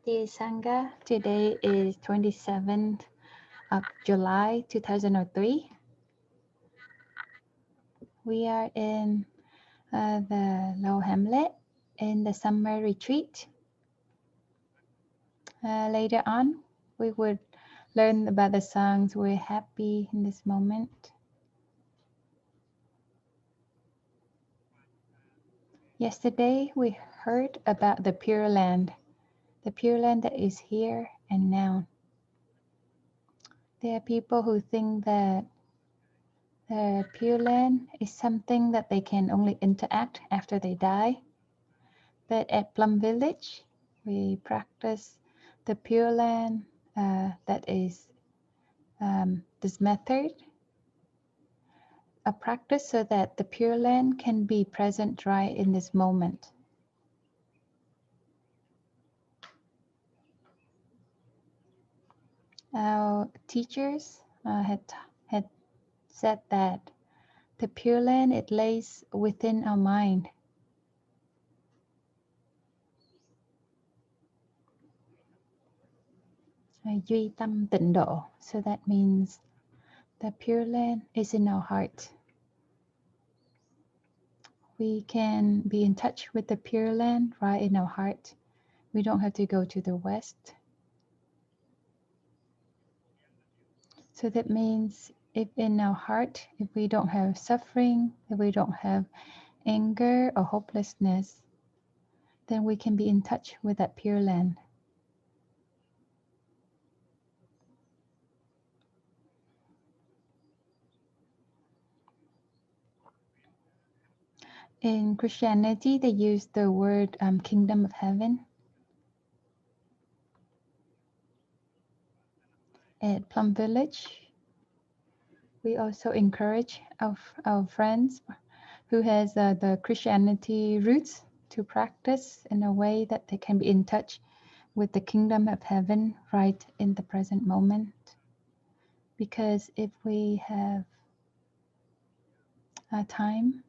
Dear Sangha, today is 27th of July 2003. We are in the Low Hamlet in the summer retreat. Later on, we would learn about the songs we're happy in this moment. Yesterday, we heard about the Pure Land that is here and now. There are people who think that the Pure Land is something that they can only interact after they die. But at Plum Village, we practice the Pure Land that is this method, a practice so that the Pure Land can be present right in this moment. Our teachers had said that the Pure Land, it lays within our mind. Duy tâm tịnh độ. So that means the Pure Land is in our heart. We can be in touch with the Pure Land right in our heart. We don't have to go to the West. So that means if in our heart, if we don't have suffering, if we don't have anger or hopelessness, then we can be in touch with that Pure Land. In Christianity, they use the word kingdom of heaven. At Plum Village, we also encourage our friends who has the Christianity roots to practice in a way that they can be in touch with the kingdom of heaven right in the present moment. Because if we have time,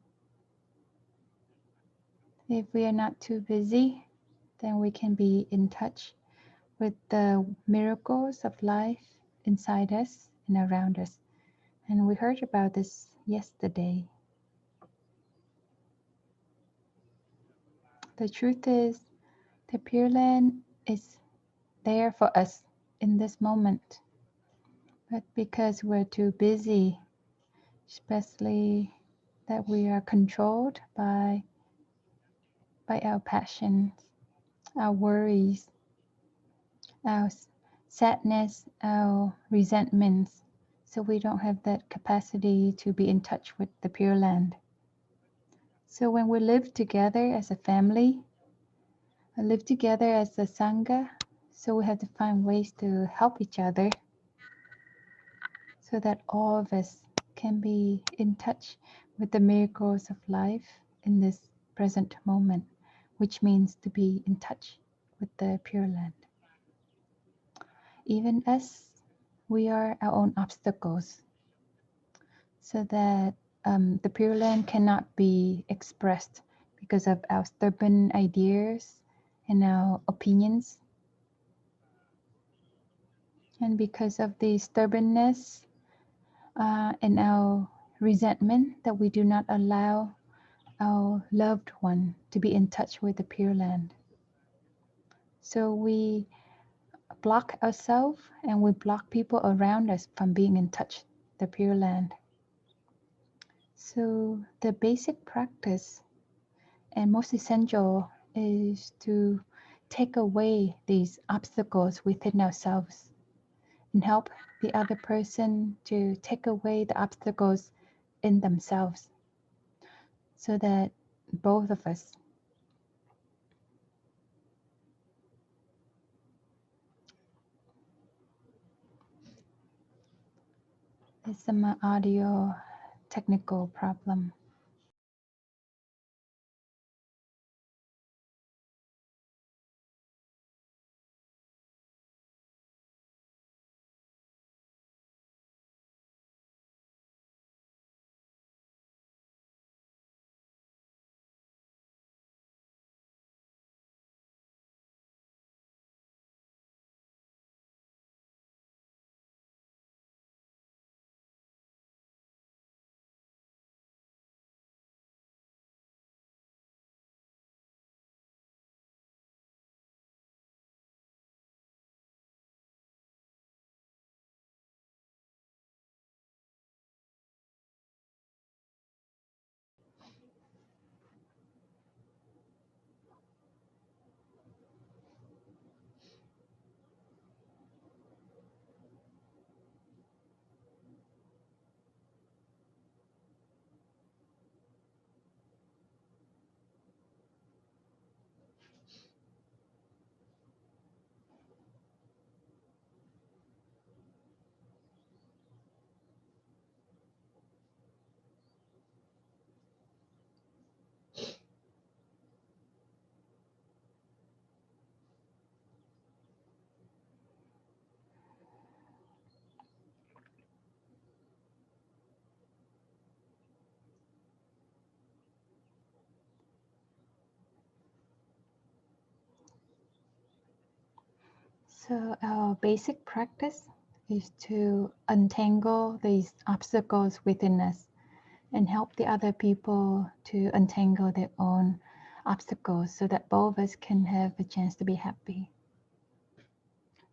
if we are not too busy, then we can be in touch with the miracles of life inside us and around us. And we heard about this yesterday. The truth is, the Pure Land is there for us in this moment. But because we're too busy, especially that we are controlled by our passions, our worries, our sadness, our resentments, so we don't have that capacity to be in touch with the Pure Land. So when we live together as a family, live together as a Sangha, so we have to find ways to help each other so that all of us can be in touch with the miracles of life in this present moment, which means to be in touch with the Pure Land. Even us, we are our own obstacles, so that the Pure Land cannot be expressed because of our stubborn ideas and our opinions. And because of the stubbornness and our resentment, that we do not allow our loved one to be in touch with the Pure Land. So we block ourselves and we block people around us from being in touch with the Pure Land. So the basic practice and most essential is to take away these obstacles within ourselves and help the other person to take away the obstacles in themselves, so that both of us there's some audio technical problem. So our basic practice is to untangle these obstacles within us and help the other people to untangle their own obstacles so that both of us can have a chance to be happy.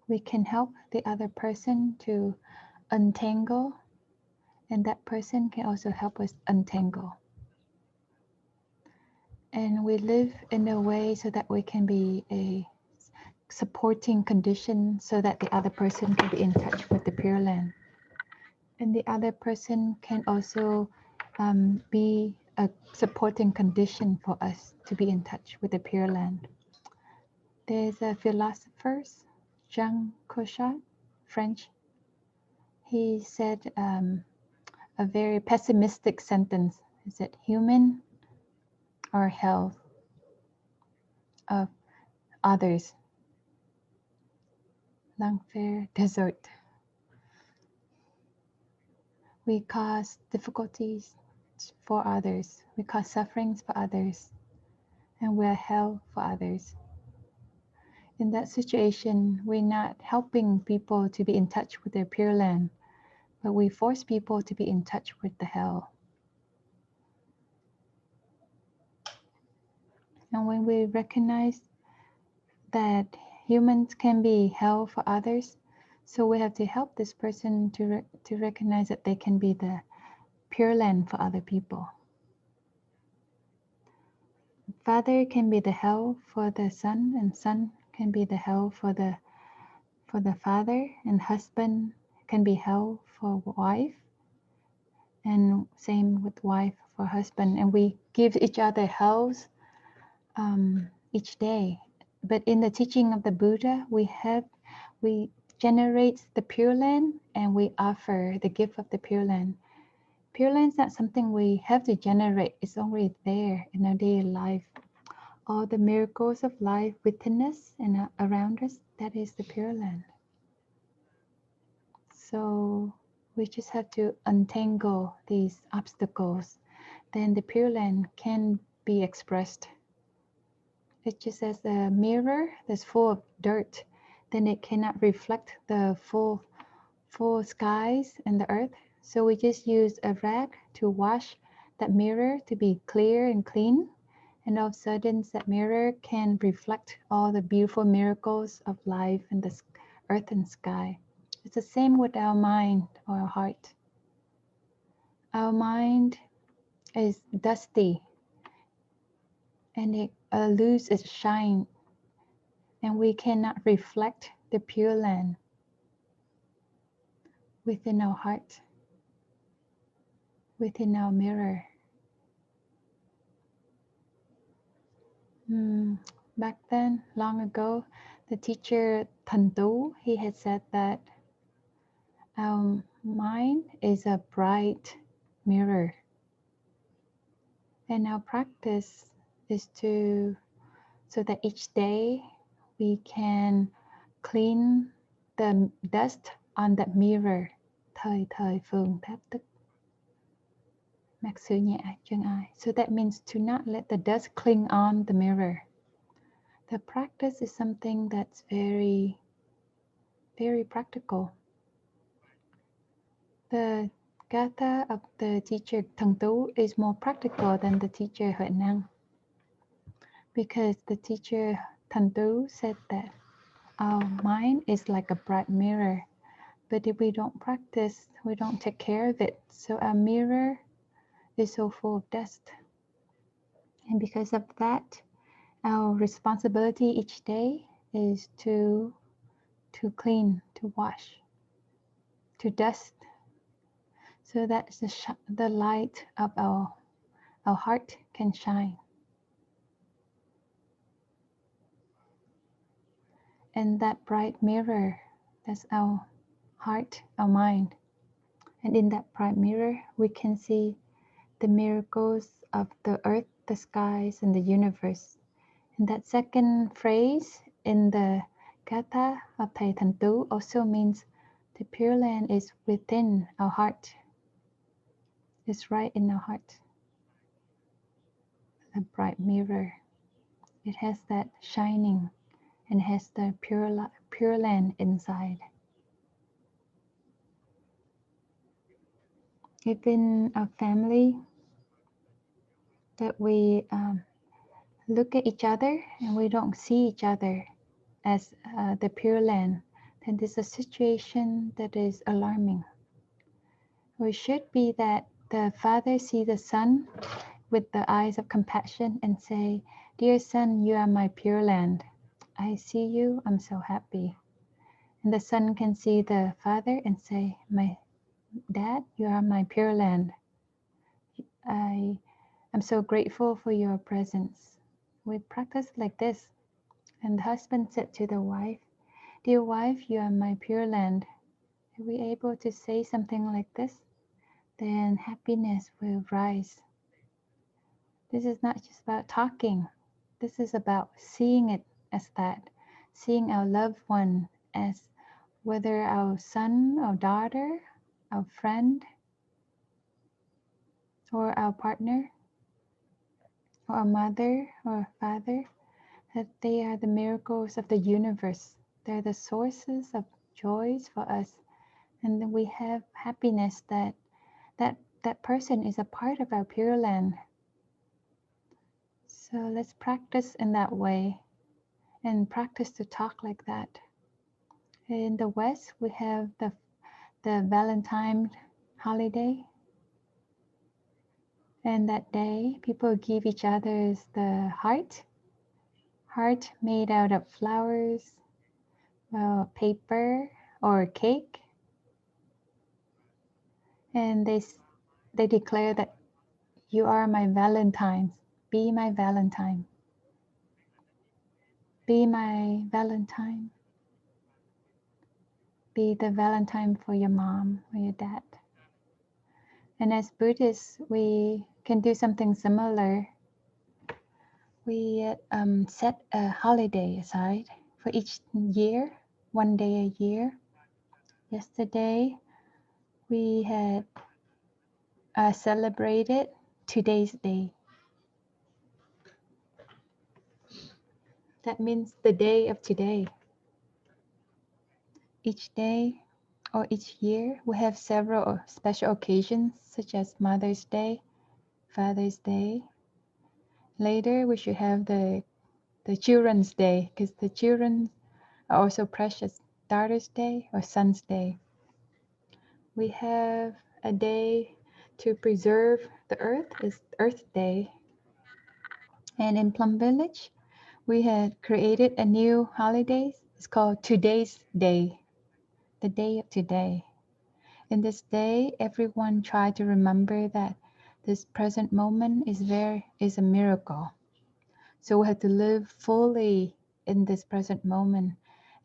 We can help the other person to untangle, and that person can also help us untangle. And we live in a way so that we can be a supporting condition so that the other person can be in touch with the Pure Land. And the other person can also be a supporting condition for us to be in touch with the Pure Land. There's a philosopher, Jean Cochat, French. He said a very pessimistic sentence. He said, human are health of others. L'enfer desert. We cause difficulties for others. We cause sufferings for others. And we're hell for others. In that situation, we're not helping people to be in touch with their Pure Land, but we force people to be in touch with the hell. And when we recognize that humans can be hell for others, so we have to help this person to recognize that they can be the Pure Land for other people. Father can be the hell for the son, and son can be the hell for the father, and husband can be hell for wife, and same with wife for husband. And we give each other hells each day. But in the teaching of the Buddha, we generate the Pure Land and we offer the gift of the Pure Land. Pure Land is not something we have to generate. It's already there in our daily life. All the miracles of life within us and around us, that is the Pure Land. So we just have to untangle these obstacles. Then the Pure Land can be expressed. It's just as a mirror that's full of dirt, then it cannot reflect the full skies and the earth. So we just use a rag to wash that mirror to be clear and clean. And all of a sudden, that mirror can reflect all the beautiful miracles of life and the earth and sky. It's the same with our mind or our heart. Our mind is dusty and it loses its shine, and we cannot reflect the Pure Land within our heart, within our mirror. Back then, long ago, the teacher Thanh Tu, he had said that our mind is a bright mirror. And our practice is so that each day we can clean the dust on that mirror. Thời thời phường tháp tức. Mặc sự nhẹ chân ai. So that means to not let the dust cling on the mirror. The practice is something that's very, very practical. The Gatha of the teacher Thanh Tu is more practical than the teacher Huệ Năng, because the teacher Thanh Tu said that our mind is like a bright mirror, but if we don't practice, we don't take care of it. So our mirror is so full of dust. And because of that, our responsibility each day is to clean, to wash, to dust, so that the light of our heart can shine. And that bright mirror, that's our heart, our mind. And in that bright mirror, we can see the miracles of the earth, the skies, and the universe. And that second phrase in the Gatha of Thầy Thanh Tu also means the Pure Land is within our heart. It's right in our heart. A bright mirror. It has that shining and has the pure land inside. Within our family, that we look at each other and we don't see each other as the pure land, then there's a situation that is alarming. It should be that the father see the son with the eyes of compassion and say, "Dear son, you are my pure land. I see you, I'm so happy." And the son can see the father and say, "My dad, you are my pure land. I am so grateful for your presence." We practice like this. And the husband said to the wife, "Dear wife, you are my pure land." If we able to say something like this, then happiness will rise. This is not just about talking. This is about seeing it as that, seeing our loved one as whether our son, our daughter, our friend, or our partner, or our mother or father, that they are the miracles of the universe. They're the sources of joys for us. And then we have happiness that person is a part of our Pure Land. So let's practice in that way and practice to talk like that. In the West, we have the Valentine holiday. And that day, people give each other the heart made out of flowers, paper, or cake. And they declare that you are my Valentine. Be my Valentine. Be my Valentine. Be the Valentine for your mom or your dad. And as Buddhists, we can do something similar. We set a holiday aside for each year, one day a year. Yesterday, we had celebrated today's day. That means the day of today. Each day or each year, we have several special occasions such as Mother's Day, Father's Day. Later, we should have the Children's Day because the children are also precious. Daughter's Day or Son's Day. We have a day to preserve the earth, is Earth Day. And in Plum Village, we had created a new holiday. It's called Today's Day, the day of today. In this day, everyone try to remember that this present moment is a miracle. So we have to live fully in this present moment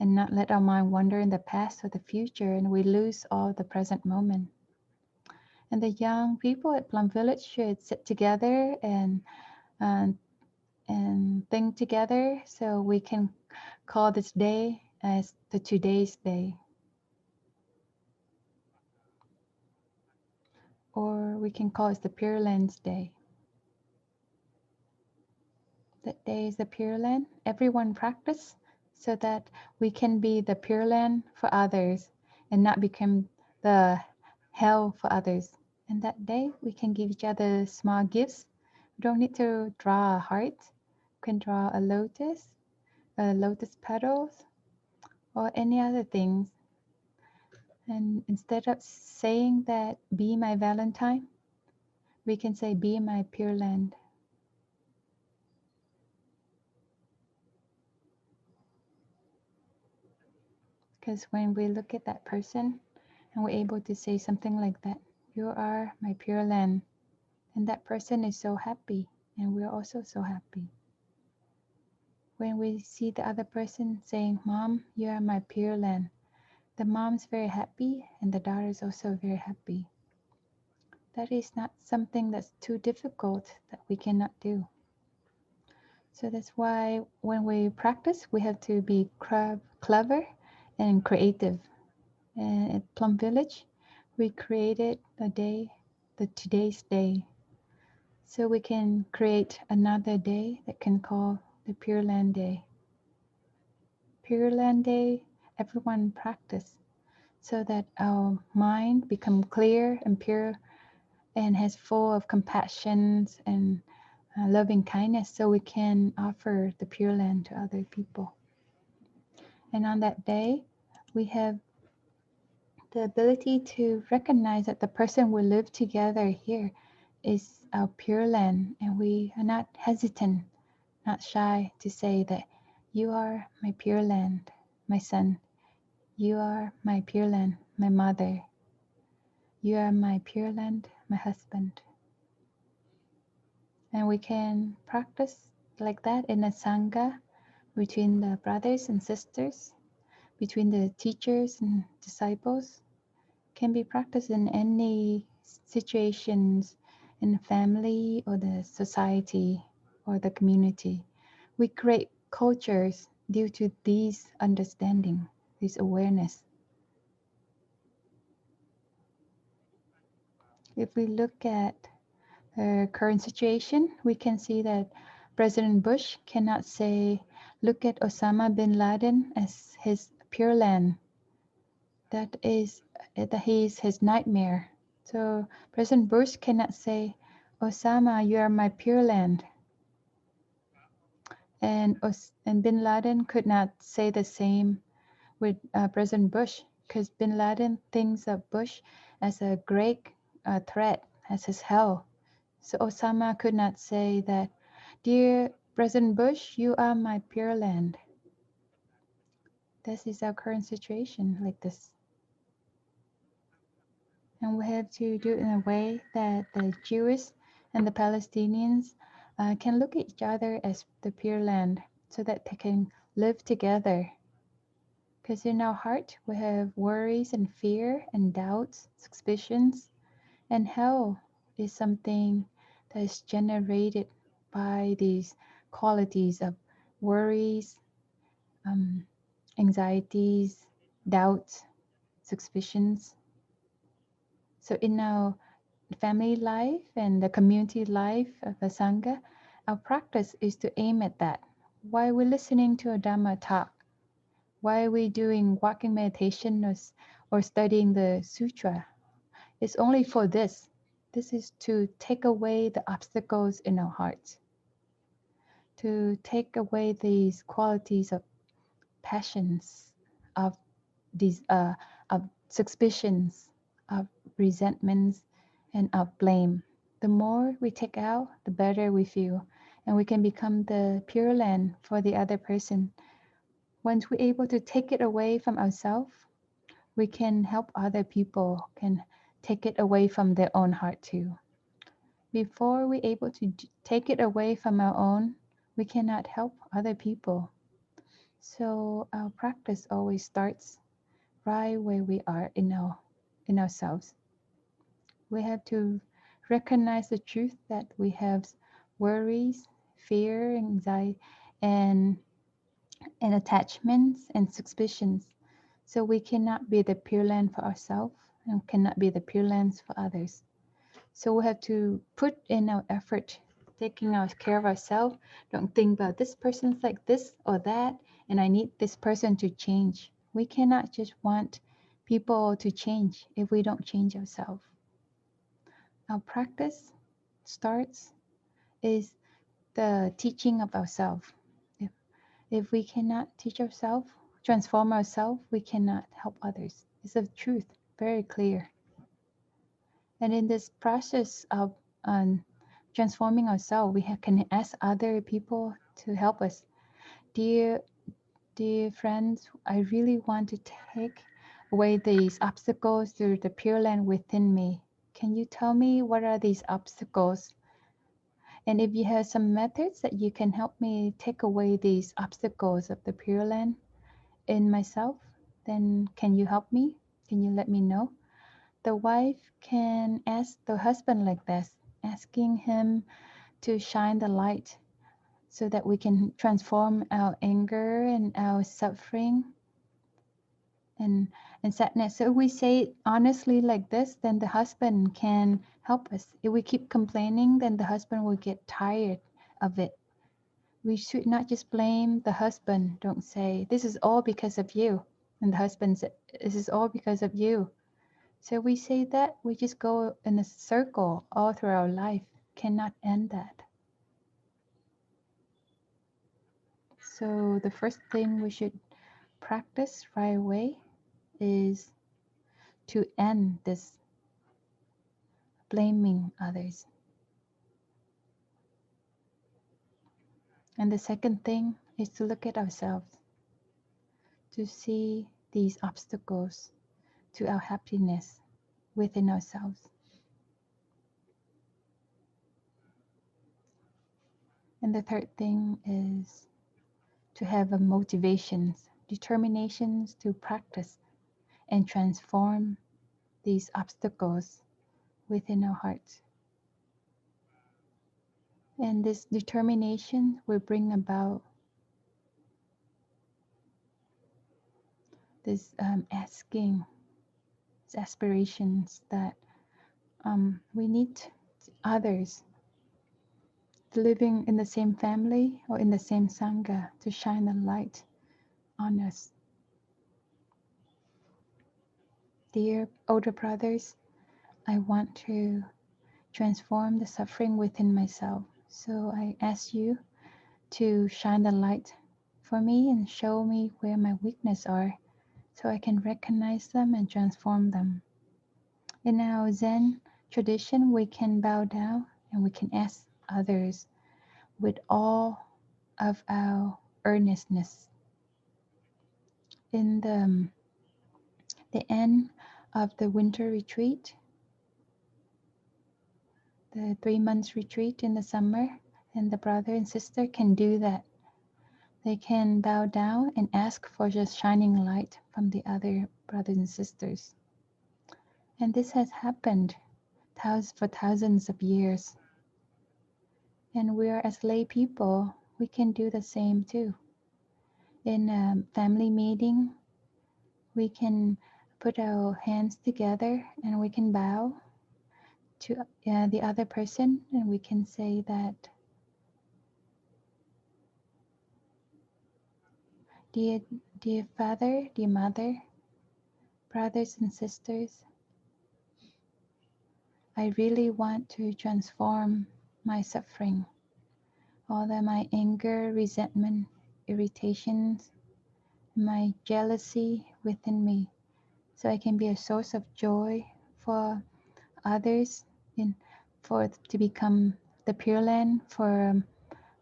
and not let our mind wander in the past or the future, and we lose all the present moment. And the young people at Plum Village should sit together uh, and think together so we can call this day as the Today's Day. Or we can call it the Pure Land's Day. That day is the Pure Land. Everyone practice so that we can be the Pure Land for others and not become the hell for others. And that day we can give each other small gifts. We don't need to draw a heart. We can draw a lotus petals, or any other things. And instead of saying that be my Valentine, we can say be my Pure Land. Because when we look at that person and we're able to say something like that, you are my Pure Land, and that person is so happy, and we're also so happy. When we see the other person saying, "Mom, you are my Pure Land," the mom's very happy and the daughter is also very happy. That is not something that's too difficult that we cannot do. So that's why when we practice, we have to be clever and creative. And at Plum Village, we created the Today's Day. So we can create another day that can call the Pure Land Day. Pure Land Day, everyone practice so that our mind become clear and pure and has full of compassion and loving kindness, so we can offer the Pure Land to other people. And on that day, we have the ability to recognize that the person we live together here is our Pure Land, and we are not hesitant, not shy to say that you are my Pure Land, my son. You are my Pure Land, my mother. You are my Pure Land, my husband. And we can practice like that in a Sangha between the brothers and sisters, between the teachers and disciples, can be practiced in any situations in the family or the society or the community. We create cultures due to these understanding, this awareness. If we look at the current situation, we can see that President Bush cannot say, look at Osama bin Laden as his Pure Land. That is, that he is his nightmare. So President Bush cannot say, Osama, you are my Pure Land. And bin Laden could not say the same with President Bush, because bin Laden thinks of Bush as a great threat, as his hell. So Osama could not say that, dear President Bush, you are my Pure Land. This is our current situation like this. And we have to do it in a way that the Jewish and the Palestinians can look at each other as the Pure Land so that they can live together. Because in our heart, we have worries and fear and doubts, suspicions, and hell is something that is generated by these qualities of worries, um, anxieties, doubts, suspicions. So in our family life and the community life of a Sangha, our practice is to aim at that. Why are we listening to a Dhamma talk? Why are we doing walking meditation or studying the sutra? It's only for this. This is to take away the obstacles in our hearts, to take away these qualities of passions, of these of suspicions, of resentments, and of blame. The more we take out, the better we feel, and we can become the Pure Land for the other person. Once we're able to take it away from ourselves, we can help other people, can take it away from their own heart too. Before we're able to take it away from our own, we cannot help other people. So our practice always starts right where we are in ourselves. We have to recognize the truth that we have worries, fear, anxiety, and attachments and suspicions. So we cannot be the Pure Land for ourselves and cannot be the Pure Lands for others. So we have to put in our effort, taking care of ourselves. Don't think about this person's like this or that, and I need this person to change. We cannot just want people to change if we don't change ourselves. Our practice starts is the teaching of ourselves. If we cannot teach ourselves, transform ourselves, we cannot help others. It's a truth, very clear. And in this process of transforming ourselves, we can ask other people to help us. Dear friends, I really want to take away these obstacles through the Pure Land within me. Can you tell me what are these obstacles? And if you have some methods that you can help me take away these obstacles of the Pure Land in myself, then can you help me? Can you let me know? The wife can ask the husband like this, asking him to shine the light so that we can transform our anger and our suffering and, sadness. So if we say it honestly like this, then the husband can help us. If we keep complaining, then the husband will get tired of it. We should not just blame the husband. Don't say, this is all because of you. And the husband said, this is all because of you. So we say that, we just go in a circle all through our life. Cannot end that. So the first thing we should practice right away is to end this blaming others. And the second thing is to look at ourselves, to see these obstacles to our happiness within ourselves. And the third thing is to have a motivations, determinations to practice and transform these obstacles within our hearts. And this determination will bring about this asking, these aspirations that we need others living in the same family or in the same Sangha to shine a light on us. Dear older brothers, I want to transform the suffering within myself. So I ask you to shine the light for me and show me where my weaknesses are so I can recognize them and transform them. In our Zen tradition, we can bow down and we can ask others with all of our earnestness. In the end of the winter retreat, the 3 months retreat in the summer, and the brother and sister can do that. They can bow down and ask for just shining light from the other brothers and sisters. And this has happened for thousands of years. And we are, as lay people, we can do the same too. In a family meeting, we can put our hands together and we can bow to the other person and we can say that, dear father, dear mother, brothers and sisters, I really want to transform my suffering, all that my anger, resentment, irritations, my jealousy within me, so I can be a source of joy for others, and to become the Pure Land for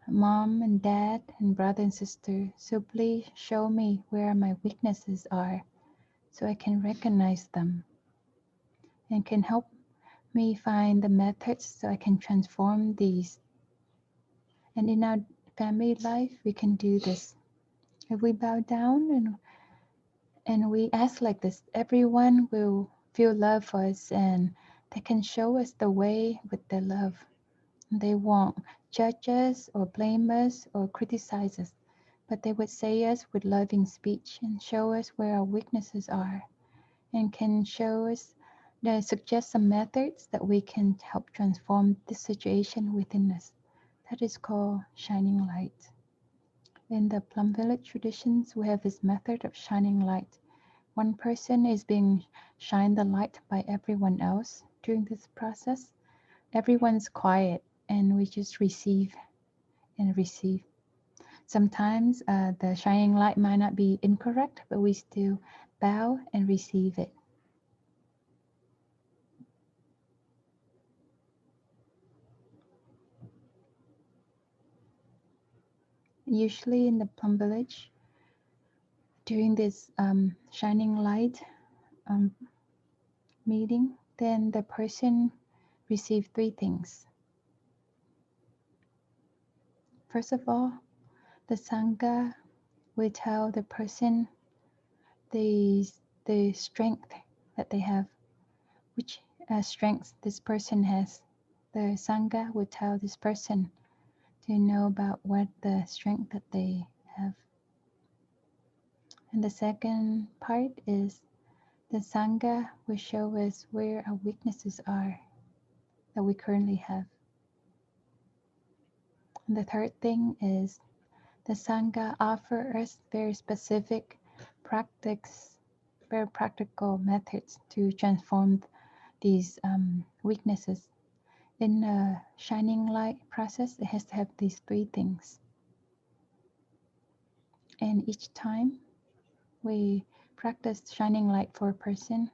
mom and dad and brother and sister. So please show me where my weaknesses are so I can recognize them and can help me find the methods so I can transform these. And in our family life, we can do this. If we bow down and we ask like this, everyone will feel love for us and they can show us the way with their love. They won't judge us or blame us or criticize us, but they would say us with loving speech and show us where our weaknesses are and can show us, suggest some methods that we can help transform this situation within us. That is called shining light. In the Plum Village traditions, we have this method of shining light. One person is being shined the light by everyone else during this process. Everyone's quiet and we just receive and receive. Sometimes the shining light might not be incorrect, but we still bow and receive it. Usually in the Plum Village, during this shining light meeting, then the person receives 3 things. First of all, the Sangha will tell the person the strength that they have, which strengths this person has. The Sangha will tell this person to know about what the strength that they have. And the second part is the Sangha will show us where our weaknesses are that we currently have. And the third thing is The Sangha offer us very specific practice, very practical methods to transform these weaknesses. In a shining light process, it has to have these three things. And each time we practice shining light for a person,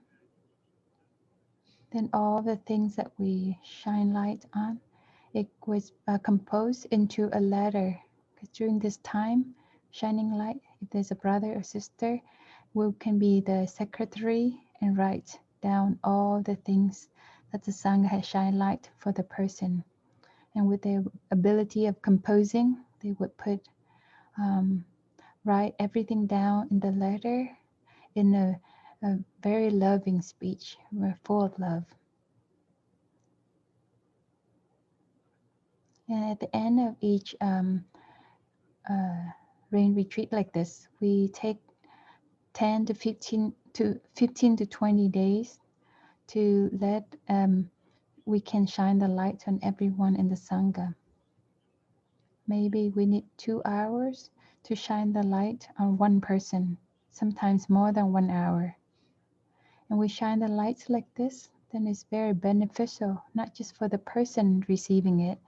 then all the things that we shine light on, it was composed into a letter. Because during this time, shining light, if there's a brother or sister, we can be the secretary and write down all the things that the Sangha has shine light for the person. And with their ability of composing, they would write everything down in the letter in a very loving speech. We're full of love. And at the end of each rain retreat like this, we take 10 to 15 to 20 days to let we can shine the light on everyone in the Sangha. Maybe we need 2 hours to shine the light on one person, sometimes more than 1 hour. And we shine the lights like this, then it's very beneficial, not just for the person receiving it,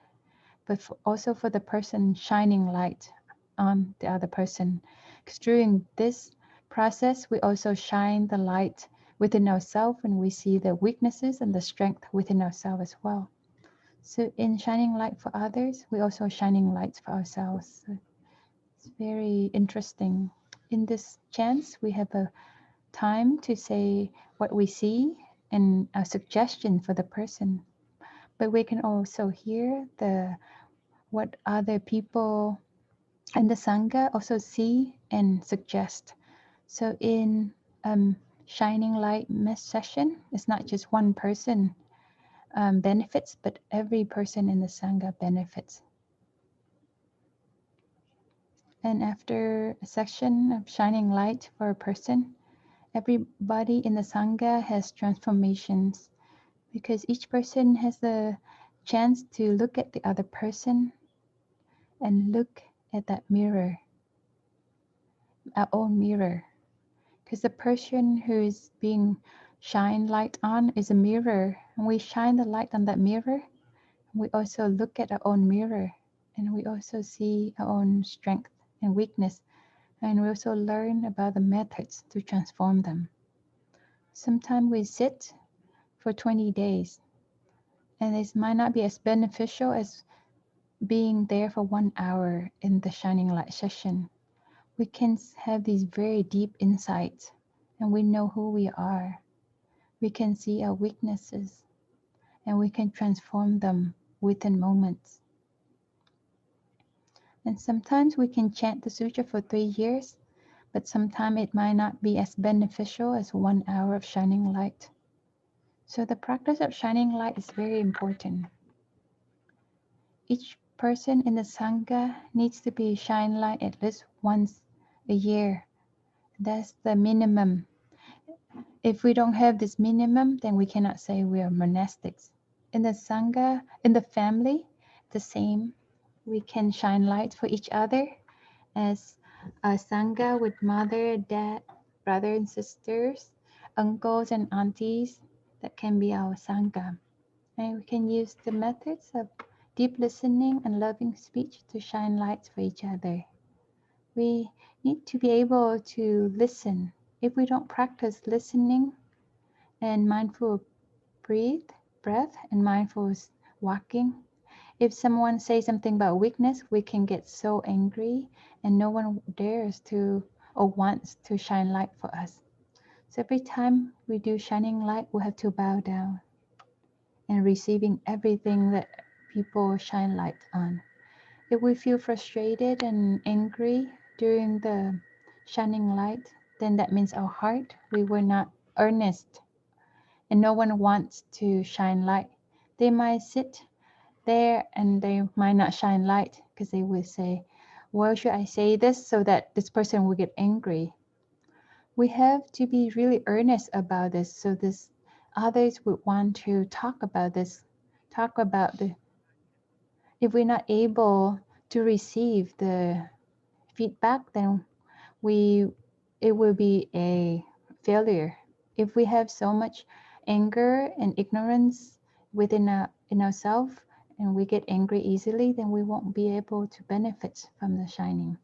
but also for the person shining light on the other person. Because during this process, we also shine the light within ourselves and we see the weaknesses and the strength within ourselves as well. So in shining light for others, we're also shining lights for ourselves. So it's very interesting. In this chance, we have a time to say what we see and a suggestion for the person. But we can also hear what other people in the Sangha also see and suggest. So in shining light mess session, it's not just one person benefits, but every person in the Sangha benefits. And after a section of shining light for a person, everybody in the Sangha has transformations because each person has the chance to look at the other person and look at that mirror, our own mirror. Because the person who is being shined light on is a mirror. And we shine the light on that mirror. We also look at our own mirror and we also see our own strength and weakness. And we also learn about the methods to transform them. Sometimes we sit for 20 days and this might not be as beneficial as being there for 1 hour in the shining light session. We can have these very deep insights and we know who we are. We can see our weaknesses and we can transform them within moments. And sometimes we can chant the sutra for 3 years, but sometimes it might not be as beneficial as 1 hour of shining light. So the practice of shining light is very important. Each person in the Sangha needs to be shine light at least once a year. That's the minimum. If we don't have this minimum, then we cannot say we are monastics. In the Sangha, in the family, the same. We can shine light for each other as a Sangha with mother, dad, brother and sisters, uncles and aunties. That can be our Sangha. And we can use the methods of deep listening and loving speech to shine lights for each other. We need to be able to listen. If we don't practice listening and mindful breath and mindful walking, if someone says something about weakness, we can get so angry and no one dares to or wants to shine light for us. So every time we do shining light, we have to bow down and receiving everything that people shine light on. If we feel frustrated and angry during the shining light, then that means our heart, we were not earnest and no one wants to shine light. They might sit there and they might not shine light because they will say, well, should I say this so that this person will get angry? We have to be really earnest about this so this others would want to talk about this, talk about the if we're not able to receive the feedback, then it will be a failure. If we have so much anger and ignorance in ourselves, and we get angry easily, then we won't be able to benefit from the shining.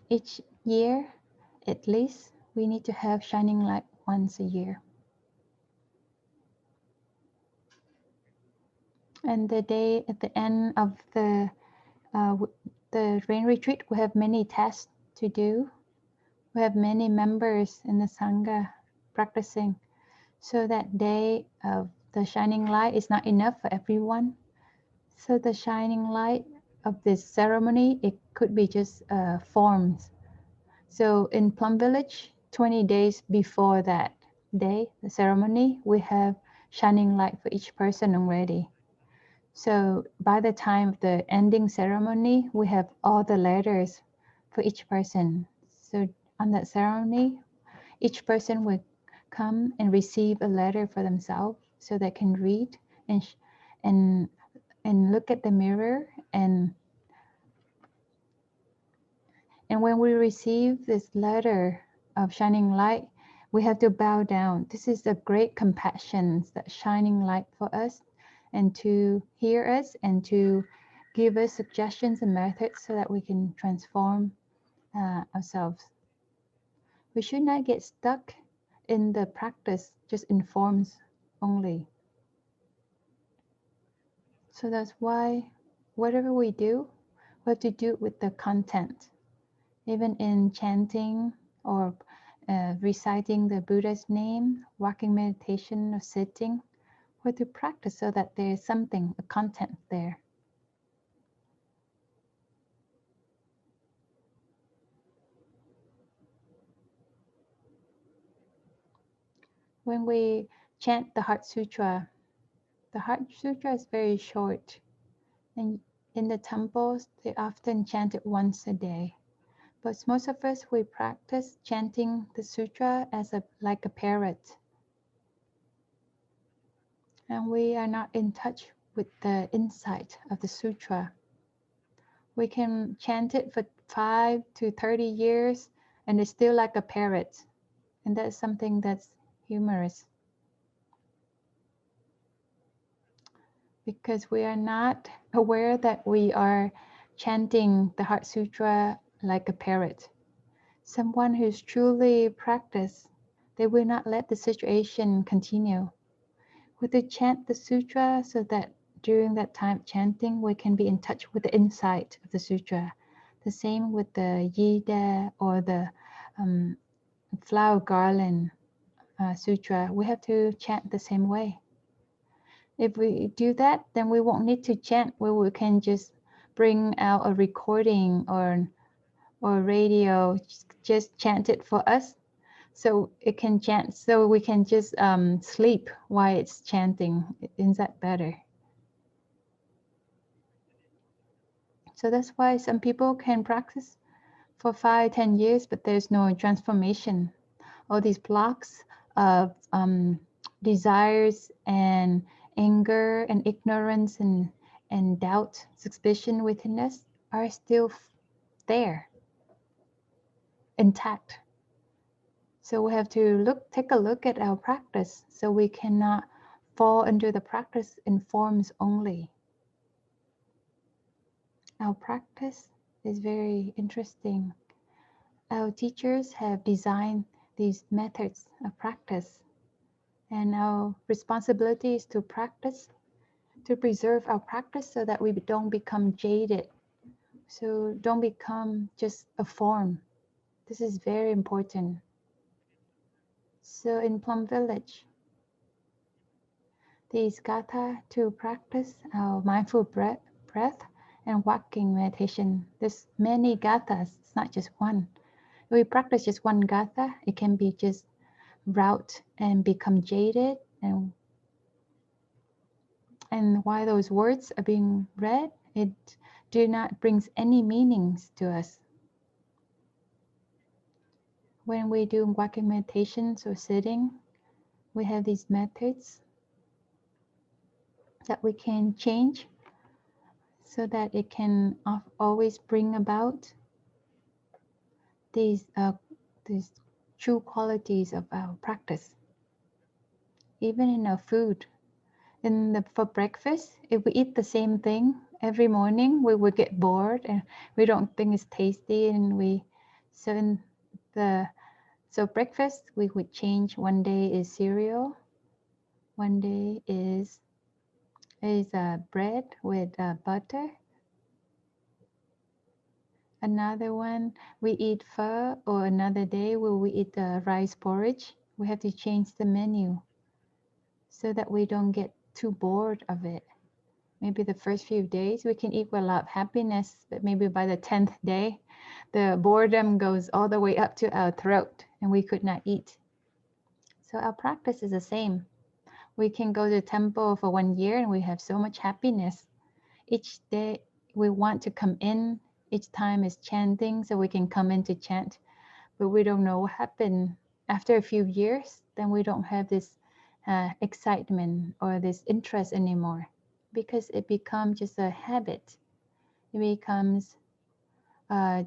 Each year, at least, we need to have shining light once a year. And the day at the end of the rain retreat, we have many tasks to do. We have many members in the Sangha practicing. So that day of the shining light is not enough for everyone. So the shining light of this ceremony, it could be just forms. So in Plum Village, 20 days before that day, the ceremony, we have shining light for each person already. So by the time of the ending ceremony, we have all the letters for each person. So on that ceremony, each person will come and receive a letter for themselves so they can read and look at the mirror, and when we receive this letter of shining light, we have to bow down. This is the great compassion, that shining light for us, and to hear us and to give us suggestions and methods so that we can transform ourselves. We should not get stuck in the practice, just in forms only. So that's why whatever we do, we have to do it with the content. Even in chanting or reciting the Buddha's name, walking meditation or sitting, we have to practice so that there is something, a content there. When we chant the Heart Sutra is very short. And in the temples, they often chant it once a day. But most of us, we practice chanting the sutra as like a parrot. And we are not in touch with the insight of the sutra. We can chant it for 5 to 30 years and it's still like a parrot. And that's something that's humorous. Because we are not aware that we are chanting the Heart Sutra like a parrot. Someone who's truly practiced, they will not let the situation continue. We have to chant the sutra so that during that time chanting, we can be in touch with the insight of the sutra. The same with the Yida or the flower garland sutra. We have to chant the same way. If we do that, then we won't need to chant. We can just bring out a recording or radio, just chant it for us. So it can chant, so we can just sleep while it's chanting. Isn't that better? So that's why some people can practice for 5, 10 years, but there's no transformation. All these blocks of desires and anger and ignorance and doubt, suspicion within us are still there, intact. So we have to take a look at our practice so we cannot fall into the practice in forms only. Our practice is very interesting. Our teachers have designed these methods of practice, and our responsibility is to practice, to preserve our practice so that we don't become jaded. So don't become just a form. This is very important. So in Plum Village, these gatha to practice our mindful breath and walking meditation. There's many gathas, it's not just one. If we practice just one gatha, it can be just route and become jaded, and while those words are being read, it do not brings any meanings to us. When we do walking meditations or sitting, we have these methods that we can change so that it can always bring about these true qualities of our practice. Even in our food, for breakfast, if we eat the same thing every morning, we will get bored and we don't think it's tasty, and so breakfast we would change. One day is cereal, one day is bread with butter. Another one we eat pho, or another day we eat rice porridge. We have to change the menu so that we don't get too bored of it. Maybe the first few days we can eat with a lot of happiness, but maybe by the 10th day, the boredom goes all the way up to our throat and we could not eat. So our practice is the same. We can go to the temple for 1 year and we have so much happiness. Each day we want to come in, each time is chanting, so we can come in to chant, but we don't know what happened. After a few years, then we don't have this excitement or this interest anymore, because it becomes just a habit. It becomes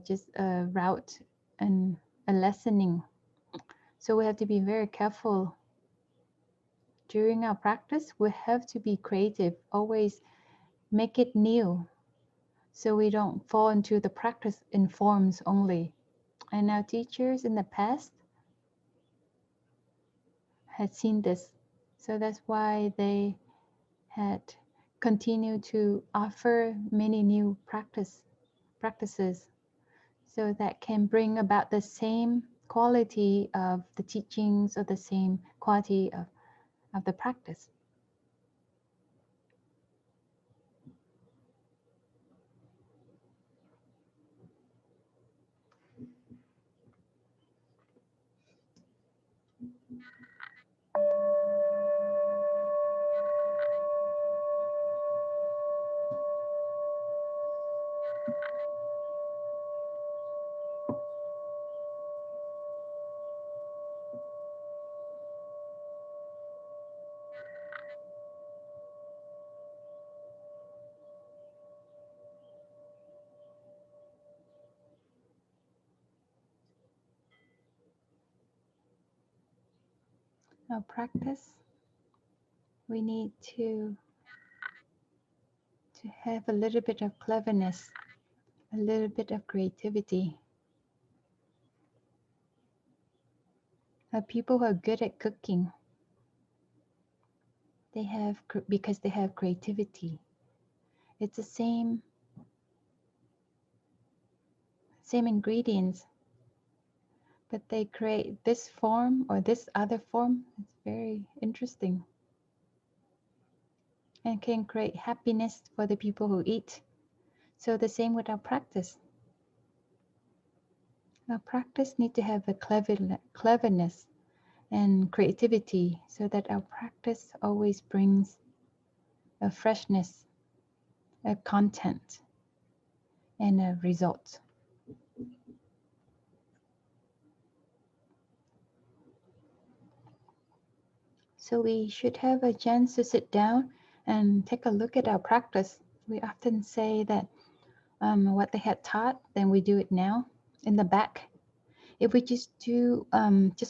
just a route and a lessening. So we have to be very careful. During our practice, we have to be creative, always make it new, so we don't fall into the practice in forms only. And our teachers in the past had seen this. So that's why they had continued to offer many new practices, so that can bring about the same quality of the teachings, or the same quality of the practice. Our practice, we need to have a little bit of cleverness, a little bit of creativity. People who are good at cooking, because they have creativity. It's the same ingredients, but they create this form or this other form. It's very interesting and can create happiness for the people who eat. So the same with our practice. Our practice needs to have a cleverness and creativity, so that our practice always brings a freshness, a content, and a result. So we should have a chance to sit down and take a look at our practice. We often say that what they had taught, then we do it now. In the back, if we just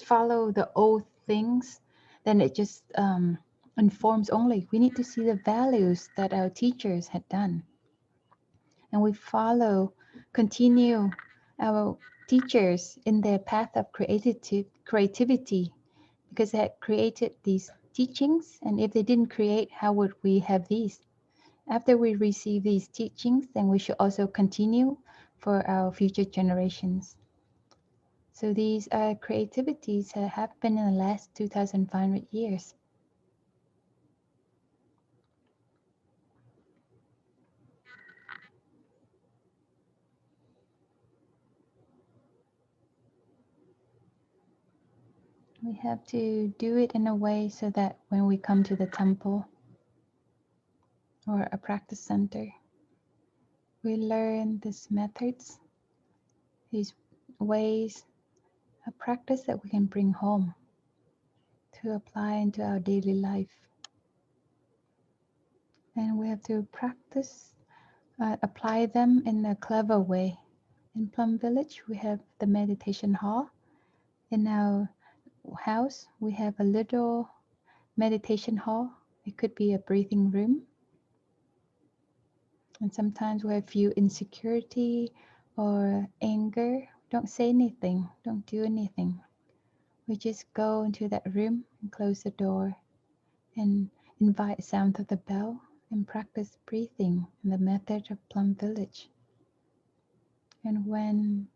follow the old things, then it just informs only. We need to see the values that our teachers had done, and we continue our teachers in their path of creativity, because they had created these teachings, and if they didn't create, how would we have these? After we receive these teachings, then we should also continue for our future generations. So these creativities have happened in the last 2,500 years. We have to do it in a way so that when we come to the temple or a practice center, we learn these methods, these ways of practice that we can bring home to apply into our daily life. And we have to practice apply them in a clever way. In Plum Village, we have the meditation hall. In our house, we have a little meditation hall. It could be a breathing room. And sometimes we have feel insecurity or anger. Don't say anything. Don't do anything. We just go into that room and close the door and invite sound of the bell and practice breathing in the method of Plum Village. And when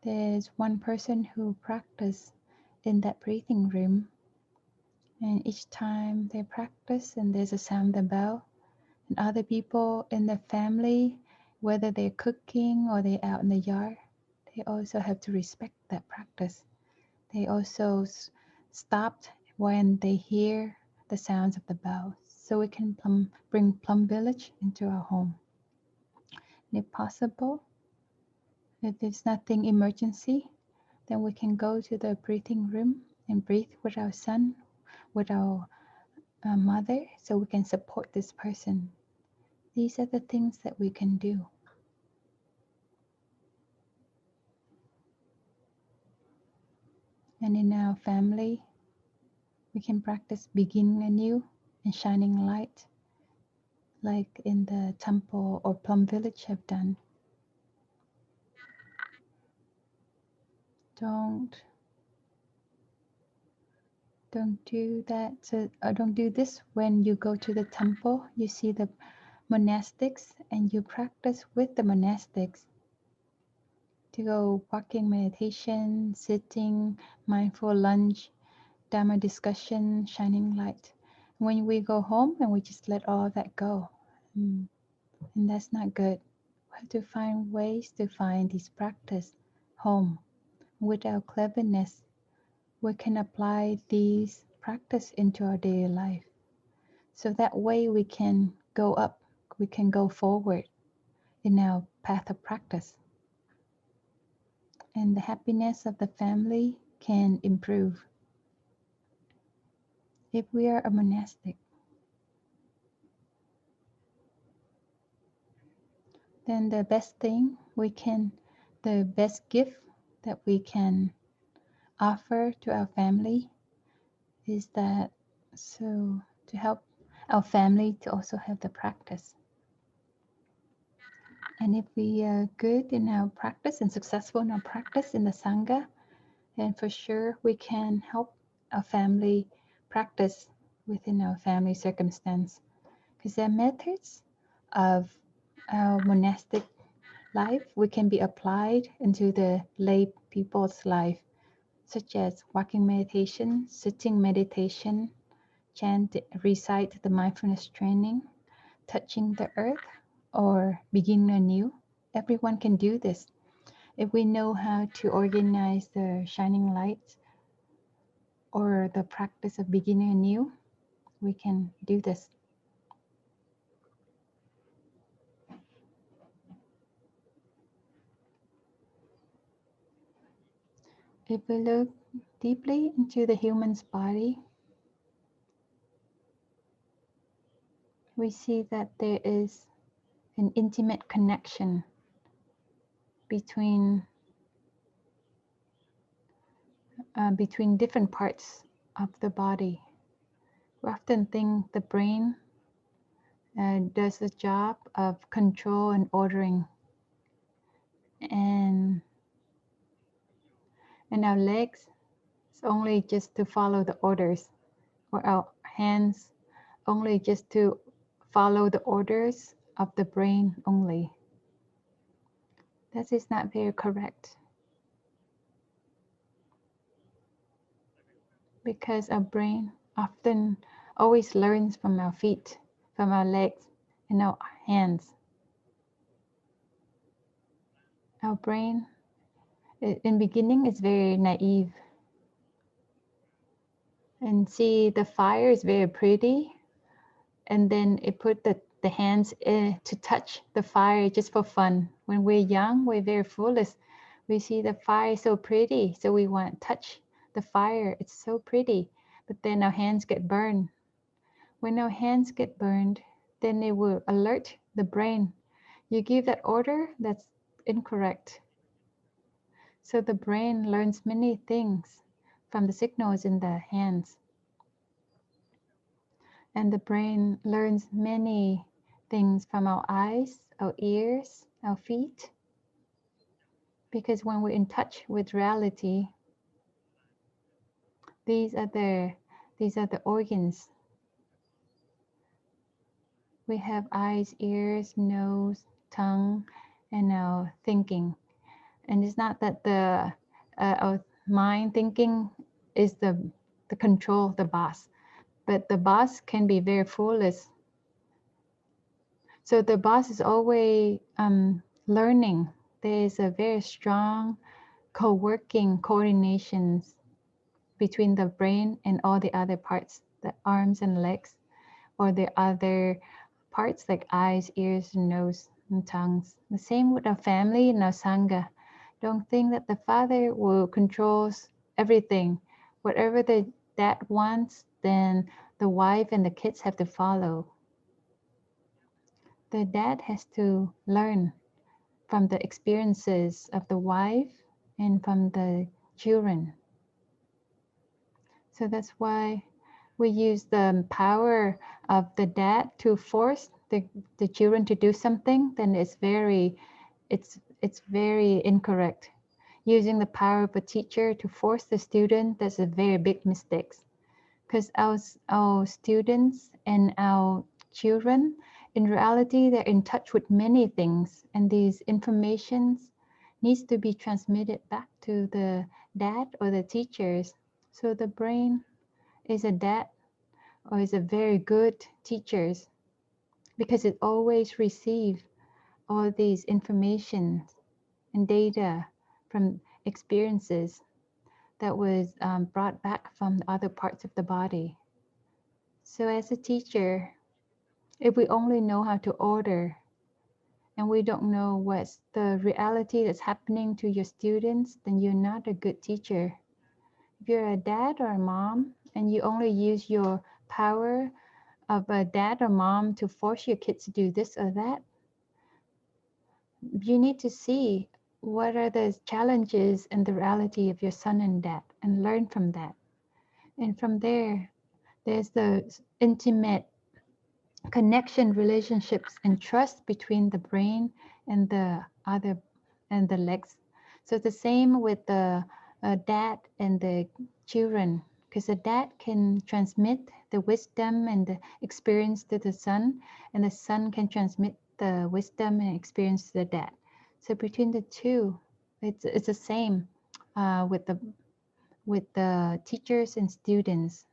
there's one person who practice in that breathing room, and each time they practice and there's a sound of the bell, and other people in the family, whether they're cooking or they're out in the yard, they also have to respect that practice. They also stopped when they hear the sounds of the bell, so we can bring Plum Village into our home. And if possible, if there's nothing emergency, then we can go to the breathing room and breathe with our son, with our mother, so we can support this person. These are the things that we can do. And in our family, we can practice beginning anew and shining light, like in the temple or Plum Village have done. Don't do that. Don't do this when you go to the temple. You see the monastics and you practice with the monastics. To go walking meditation, sitting, mindful lunge, Dharma discussion, shining light. When we go home and we just let all of that go, and that's not good. We have to find ways to find this practice home. With our cleverness, we can apply these practice into our daily life. So that way we can go up, we can go forward in our path of practice. And the happiness of the family can improve. If we are a monastic, then the best thing the best gift that we can offer to our family is that so to help our family to also have the practice. And if we are good in our practice and successful in our practice in the Sangha, then for sure we can help our family practice within our family circumstance. Because there are methods of our monastic life we can be applied into the lay people's life, such as walking meditation, sitting meditation, chant, recite the mindfulness training, touching the earth, or begin anew. Everyone can do this. If we know how to organize the shining lights or the practice of beginning anew, we can do this. If we look deeply into the human's body, we see that there is an intimate connection between different parts of the body. We often think the brain does the job of control and ordering, and our legs is only just to follow the orders, or our hands only just to follow the orders of the brain only. That is not very correct, because our brain often always learns from our feet, from our legs, and our hands. Our brain, in beginning, is very naive. And see, the fire is very pretty. And then it put the hands to touch the fire just for fun. When we're young, we're very foolish. We see the fire so pretty, so we want to touch the fire. It's so pretty. But then our hands get burned. When our hands get burned, then it will alert the brain. You give that order, that's incorrect. So the brain learns many things from the signals in the hands. And the brain learns many things from our eyes, our ears, our feet. Because when we're in touch with reality, these are the organs. We have eyes, ears, nose, tongue, and our thinking. And it's not that our mind thinking is the control, the boss, but the boss can be very foolish. So the boss is always learning. There is a very strong co-working coordinations between the brain and all the other parts, the arms and legs, or the other parts like eyes, ears, nose, and tongues. The same with our family and our Sangha. Don't think that the father will control everything. Whatever the dad wants, then the wife and the kids have to follow. The dad has to learn from the experiences of the wife and from the children. So that's why we use the power of the dad to force the children to do something, then it's very incorrect. Using the power of a teacher to force the student, that's a very big mistake. Because our students and our children, in reality, they're in touch with many things, and these informations needs to be transmitted back to the dad or the teachers. So the brain is a dad or is a very good teachers because it always receives all these information and data from experiences that was brought back from the other parts of the body. So as a teacher, if we only know how to order and we don't know what's the reality that's happening to your students, then you're not a good teacher. If you're a dad or a mom and you only use your power of a dad or mom to force your kids to do this or that, you need to see what are the challenges and the reality of your son and dad and learn from that. And from there, there's the intimate connection, relationships, and trust between the brain and the other and the legs. So the same with the dad and the children, because the dad can transmit the wisdom and the experience to the son, and the son can transmit the wisdom and experience to the dad. So between the two, it's the same with the teachers and students.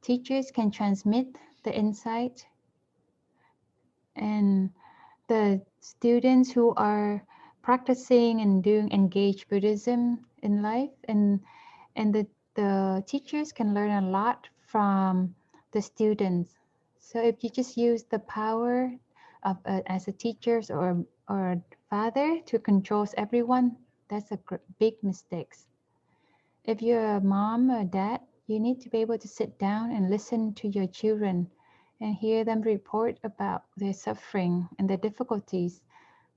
Teachers can transmit the insight, and the students who are practicing and doing engaged Buddhism in life, and the teachers can learn a lot from the students. So if you just use the power of as a teachers or a father to control everyone, that's a big mistake. If you're a mom or dad, you need to be able to sit down and listen to your children and hear them report about their suffering and their difficulties.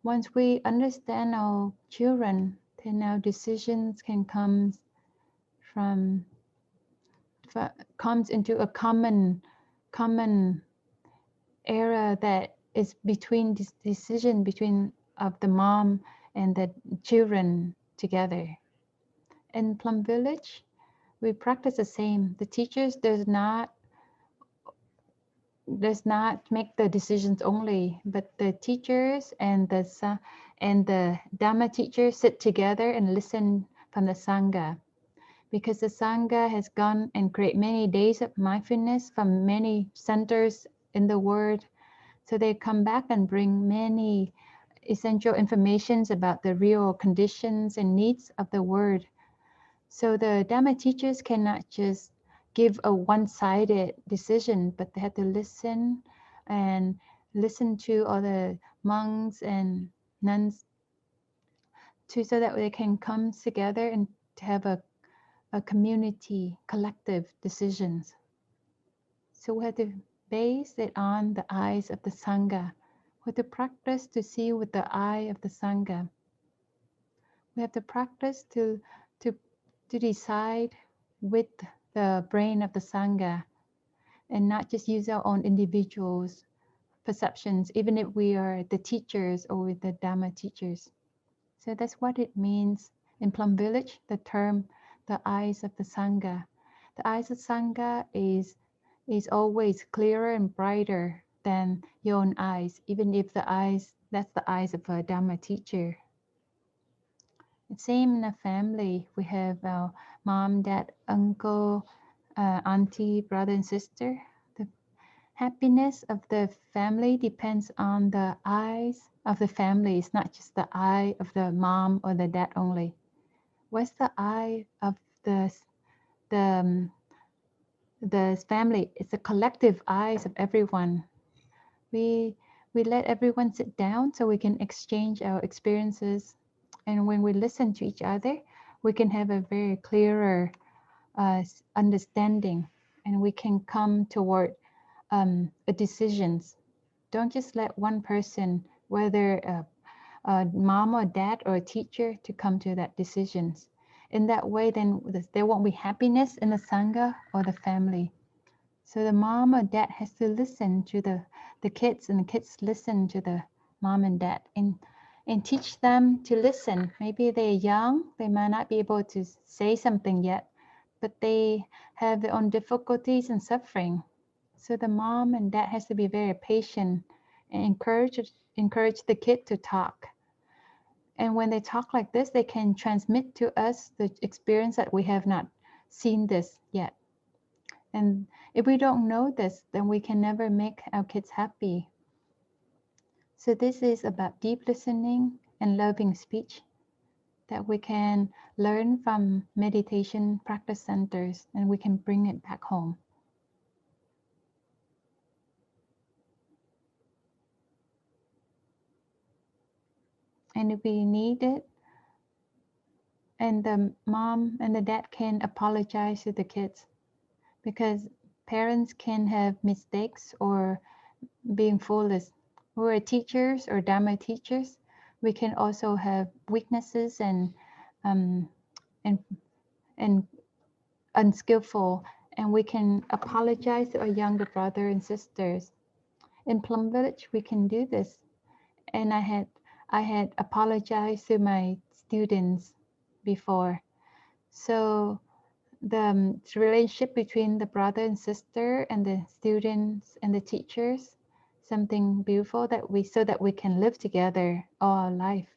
Once we understand our children, then our decisions can from comes into a common era that is between this decision between of the mom and the children together. In Plum Village, we practice the same. The teachers does not make the decisions only, but the teachers and the Dhamma teachers sit together and listen from the Sangha, because the Sangha has gone and create many days of mindfulness from many centers in the world. So they come back and bring many essential informations about the real conditions and needs of the world. So the Dhamma teachers cannot just give a one-sided decision, but they have to listen and listen to all the monks and nuns so that they can come together and to have a community, collective decisions. So we have to base it on the eyes of the Sangha. We have to practice to see with the eye of the Sangha. We have to practice to, to decide with the brain of the Sangha and not just use our own individuals' perceptions, even if we are the teachers or the Dharma teachers. So that's what it means in Plum Village, the term, the eyes of the Sangha. The eyes of Sangha is always clearer and brighter than your own eyes, even if that's the eyes of a Dharma teacher. The same in a family. We have our mom, dad, uncle, auntie, brother, and sister. The happiness of the family depends on the eyes of the family. It's not just the eye of the mom or the dad only. What's the eye of the um, the family? It's the collective eyes of everyone. We let everyone sit down so we can exchange our experiences, and when we listen to each other, we can have a very clearer understanding, and we can come toward a decisions. Don't just let one person, whether a mom or dad or a teacher, to come to that decisions. In that way, then there won't be happiness in the Sangha or the family. So the mom or dad has to listen to the kids, and the kids listen to the mom and dad, and teach them to listen. Maybe they're young, they might not be able to say something yet, but they have their own difficulties and suffering. So the mom and dad has to be very patient and encourage the kid to talk. And when they talk like this, they can transmit to us the experience that we have not seen this yet. And if we don't know this, then we can never make our kids happy. So this is about deep listening and loving speech that we can learn from meditation practice centers, and we can bring it back home. And if we need it, and the mom and the dad can apologize to the kids, because parents can have mistakes or being foolish. We're teachers or Dharma teachers. We can also have weaknesses um, and and unskillful, and we can apologize to our younger brother and sisters. In Plum Village, we can do this, and I had apologized to my students before. So the relationship between the brother and sister and the students and the teachers, something beautiful that we so that we can live together all our life.